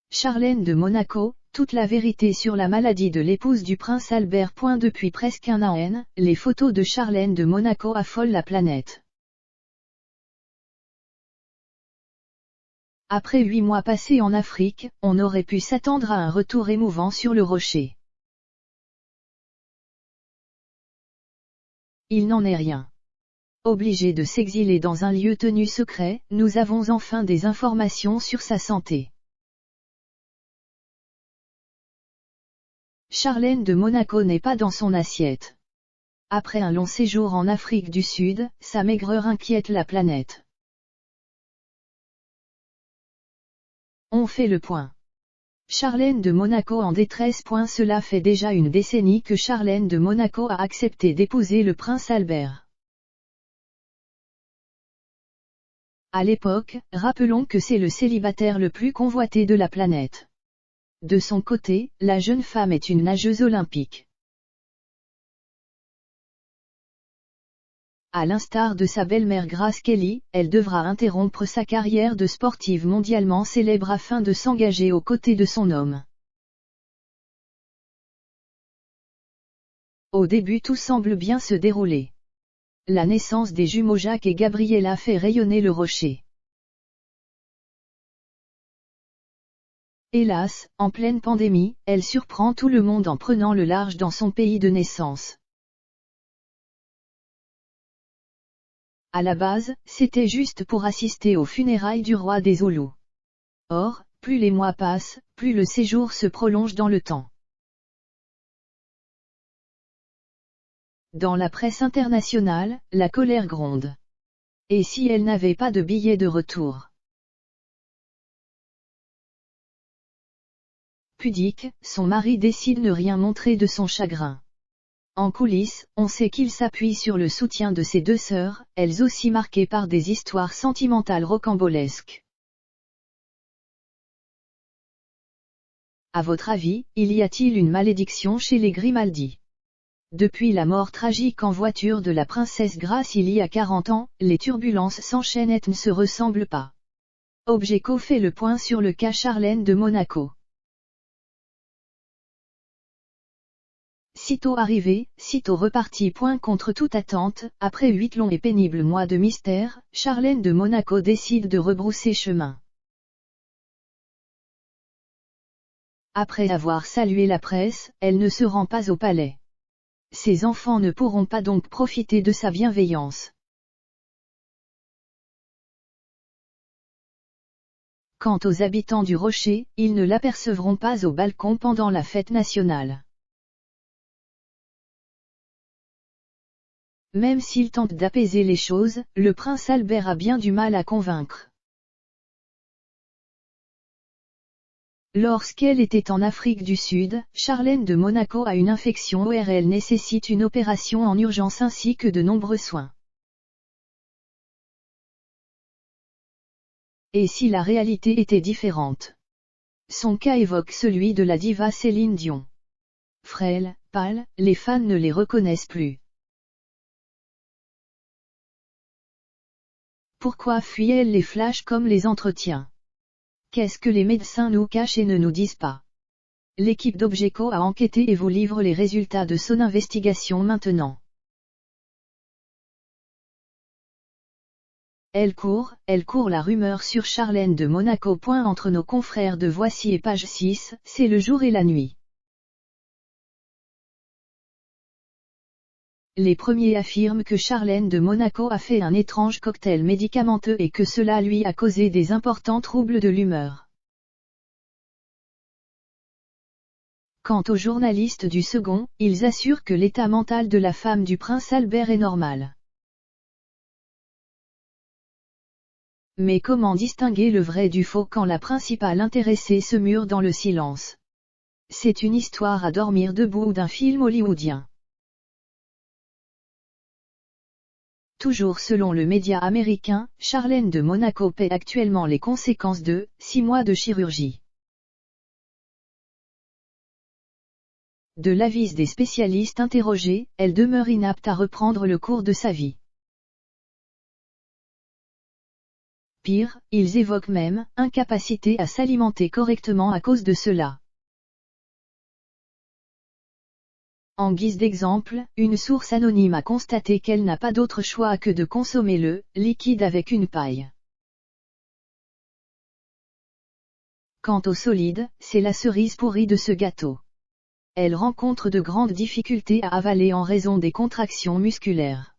Charlène de Monaco, toute la vérité sur la maladie de l'épouse du prince Albert. Depuis presque un an, les photos de Charlène de Monaco affolent la planète. Après 8 mois passés en Afrique, on aurait pu s'attendre à un retour émouvant sur le rocher. Il n'en est rien. Obligée de s'exiler dans un lieu tenu secret, nous avons enfin des informations sur sa santé. Charlène de Monaco n'est pas dans son assiette. Après un long séjour en Afrique du Sud, sa maigreur inquiète la planète. On fait le point. Charlène de Monaco en détresse. Cela fait déjà une décennie que Charlène de Monaco a accepté d'épouser le prince Albert. À l'époque, rappelons que c'est le célibataire le plus convoité de la planète. De son côté, la jeune femme est une nageuse olympique. À l'instar de sa belle-mère Grace Kelly, elle devra interrompre sa carrière de sportive mondialement célèbre afin de s'engager aux côtés de son homme. Au début tout semble bien se dérouler. La naissance des jumeaux Jacques et Gabriella fait rayonner le rocher. Hélas, en pleine pandémie, elle surprend tout le monde en prenant le large dans son pays de naissance. À la base, c'était juste pour assister aux funérailles du roi des Zoulous. Or, plus les mois passent, plus le séjour se prolonge dans le temps. Dans la presse internationale, la colère gronde. Et si elle n'avait pas de billet de retour? Pudique, son mari décide de ne rien montrer de son chagrin. En coulisses, on sait qu'il s'appuie sur le soutien de ses 2 sœurs, elles aussi marquées par des histoires sentimentales rocambolesques. À votre avis, y a-t-il une malédiction chez les Grimaldi? Depuis la mort tragique en voiture de la princesse Grace il y a 40 ans, les turbulences s'enchaînent et ne se ressemblent pas. Objeco fait le point sur le cas Charlène de Monaco. Sitôt arrivé, sitôt reparti. Contre toute attente, après 8 longs et pénibles mois de mystère, Charlène de Monaco décide de rebrousser chemin. Après avoir salué la presse, elle ne se rend pas au palais. Ses enfants ne pourront pas donc profiter de sa bienveillance. Quant aux habitants du Rocher, ils ne l'apercevront pas au balcon pendant la fête nationale. Même s'il tente d'apaiser les choses, le prince Albert a bien du mal à convaincre. Lorsqu'elle était en Afrique du Sud, Charlène de Monaco a une infection ORL nécessite une opération en urgence ainsi que de nombreux soins. Et si la réalité était différente? Son cas évoque celui de la diva Céline Dion. Frêle, pâle, les fans ne les reconnaissent plus. Pourquoi fuit-elle les flashs comme les entretiens? Qu'est-ce que les médecins nous cachent et ne nous disent pas? L'équipe d'Objeco a enquêté et vous livre les résultats de son investigation maintenant. Elle court la rumeur sur Charlène de Monaco. Entre nos confrères de Voici et Page 6, c'est le jour et la nuit. Les premiers affirment que Charlène de Monaco a fait un étrange cocktail médicamenteux et que cela lui a causé des importants troubles de l'humeur. Quant aux journalistes du second, ils assurent que l'état mental de la femme du prince Albert est normal. Mais comment distinguer le vrai du faux quand la principale intéressée se mure dans le silence? C'est une histoire à dormir debout d'un film hollywoodien. Toujours selon le média américain, Charlène de Monaco paie actuellement les conséquences de 6 mois de chirurgie. De l'avis des spécialistes interrogés, elle demeure inapte à reprendre le cours de sa vie. Pire, ils évoquent même incapacité à s'alimenter correctement à cause de cela. En guise d'exemple, une source anonyme a constaté qu'elle n'a pas d'autre choix que de consommer le liquide avec une paille. Quant au solide, c'est la cerise pourrie de ce gâteau. Elle rencontre de grandes difficultés à avaler en raison des contractions musculaires.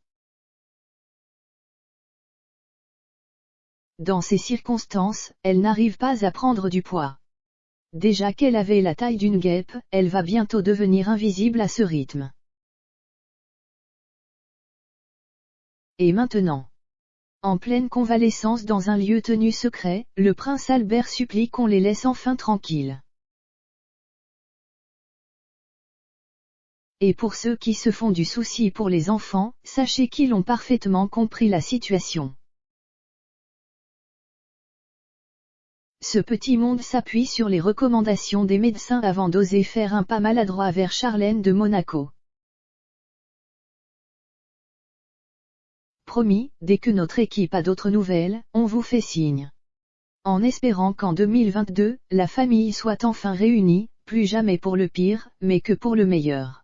Dans ces circonstances, elle n'arrive pas à prendre du poids. Déjà qu'elle avait la taille d'une guêpe, elle va bientôt devenir invisible à ce rythme. Et maintenant, en pleine convalescence dans un lieu tenu secret, le prince Albert supplie qu'on les laisse enfin tranquilles. Et pour ceux qui se font du souci pour les enfants, sachez qu'ils ont parfaitement compris la situation. Ce petit monde s'appuie sur les recommandations des médecins avant d'oser faire un pas maladroit vers Charlène de Monaco. Promis, dès que notre équipe a d'autres nouvelles, on vous fait signe. En espérant qu'en 2022, la famille soit enfin réunie, plus jamais pour le pire, mais que pour le meilleur.